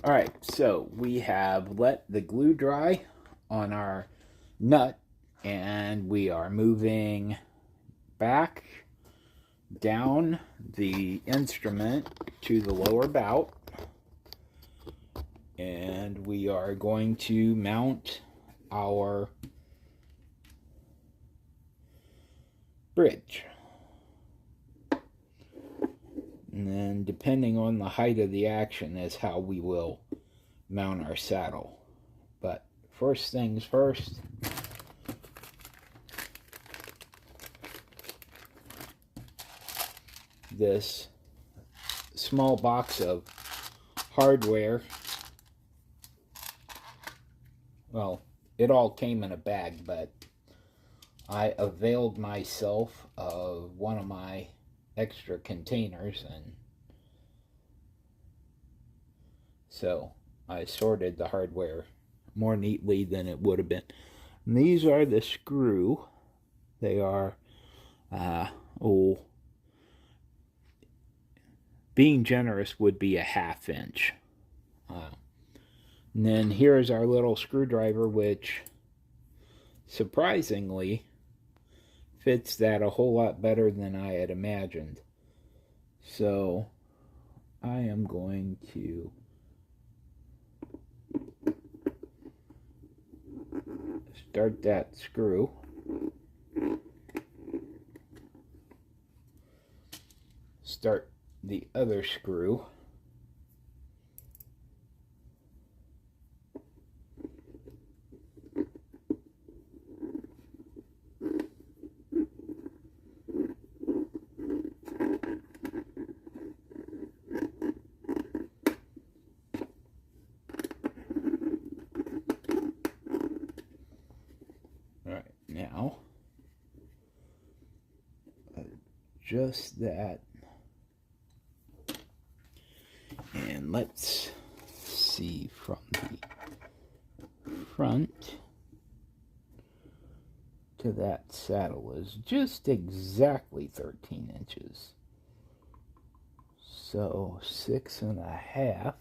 Alright, so we have let the glue dry on our nut, and we are moving back down the instrument to the lower bout, and we are going to mount our bridge. And then depending on the height of the action is how we will mount our saddle. But first things first, this small box of hardware, well, it all came in a bag, but I availed myself of one of my extra containers, and so I sorted the hardware more neatly than it would have been. And these are the screw. They are being generous would be a 1/2 inch. And then here's our little screwdriver, which surprisingly fits that a whole lot better than I had imagined. So I am going to start that screw. Start the other screw. Now, adjust that, and let's see from the front to that saddle is just exactly 13 inches. So 6.5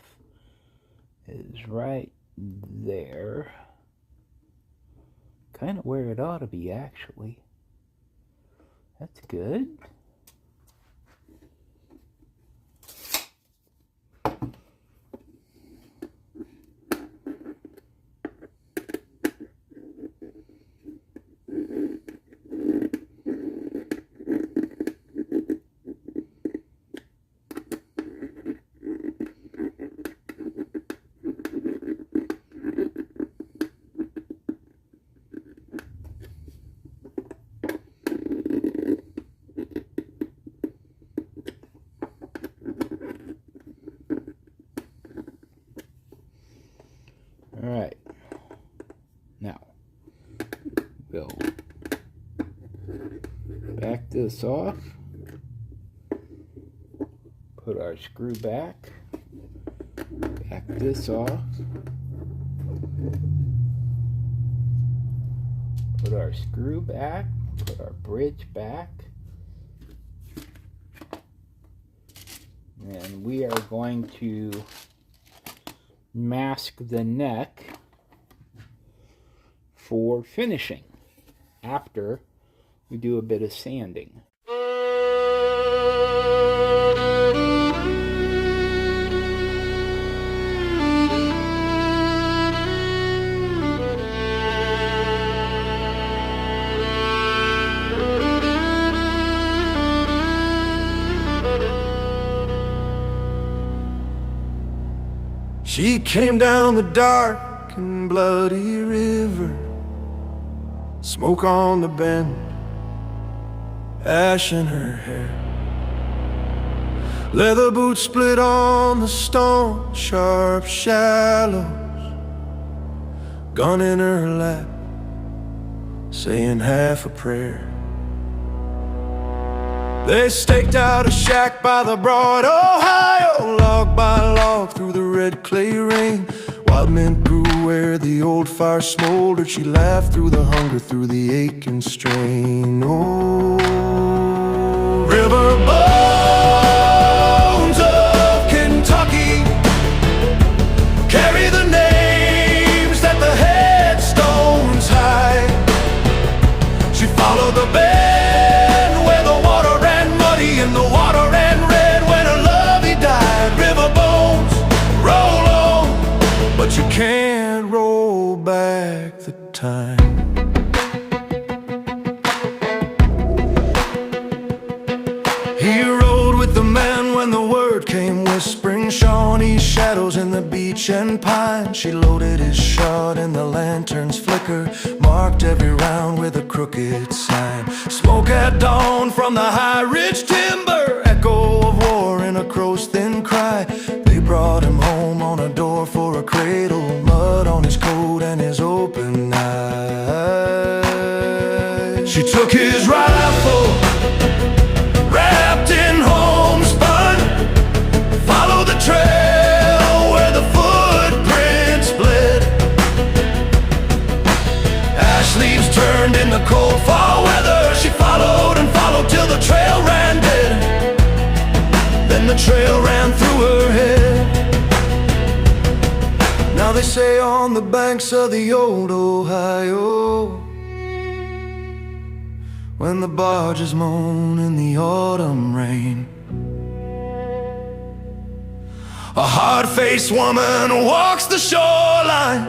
is right there. Kind of where it ought to be, actually. That's good. Alright, now we'll back this off, put our screw back this off, put our screw back, put our bridge back, and we are going to mask the neck for finishing after we do a bit of sanding. She came down the dark and bloody river, smoke on the bend, ash in her hair, leather boots split on the stone, sharp shallows, gun in her lap, saying half a prayer. They staked out a shack by the broad Ohio, log by log through the red clay rain. Wild mint grew where the old fire smoldered. She laughed through the hunger, through the ache and strain. Oh, river bones of Kentucky, bend where the water ran muddy and the water ran red. When her love he died, river bones roll on, but you can't roll back the time. He rode with the man when the word came whispering, Shawnee's shadows in the beech and pine. She loaded his shot and the lanterns flicker, marked every round with a crooked sign. Smoke at dawn from the high ridge timber, echo of war in a crow's thin cry. They brought him home on a door for a cradle, mud on his coat and his open eyes. She took his rifle, wrapped in homespun, follow the trail where the footprints bled. Ash leaves turned in the cold fall weather. She followed and followed till the trail ran dead. Then the trail ran through her head. Now they say on the banks of the old Ohio, when the barges moan in the autumn rain, a hard-faced woman walks the shoreline,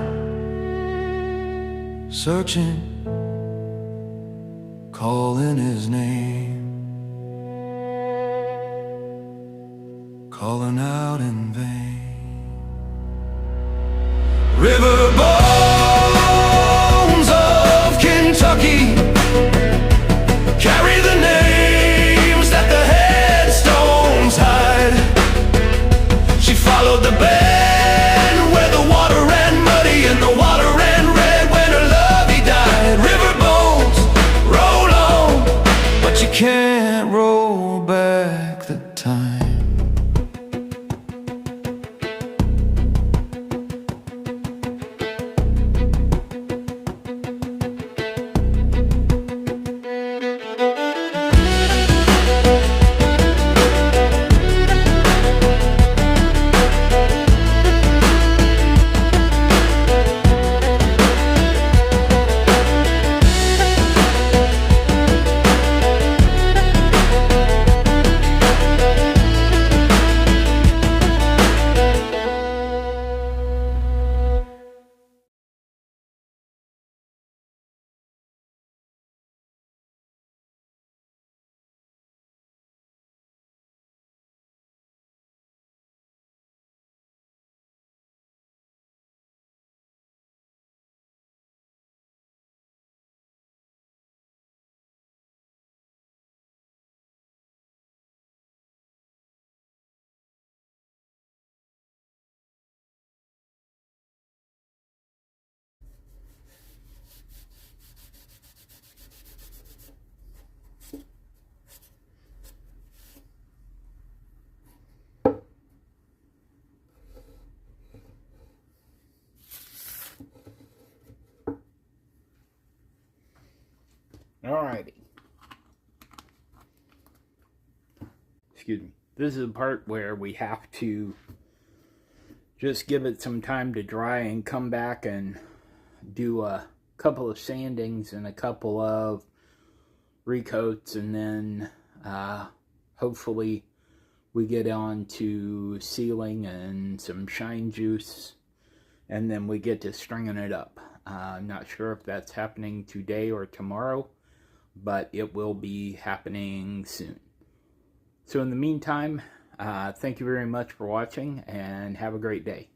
searching, calling his name, calling out in vain. River bones of Kentucky carry the names that the headstones hide. She followed the bend where the water ran muddy and the water ran red. When her love he died, river bones roll on, but you can't roll back the time. Alrighty. Excuse me. This is the part where we have to just give it some time to dry and come back and do a couple of sandings and a couple of recoats, and then hopefully we get on to sealing and some shine juice, and then we get to stringing it up. I'm not sure if that's happening today or tomorrow, but it will be happening soon. So in the meantime, thank you very much for watching, and have a great day.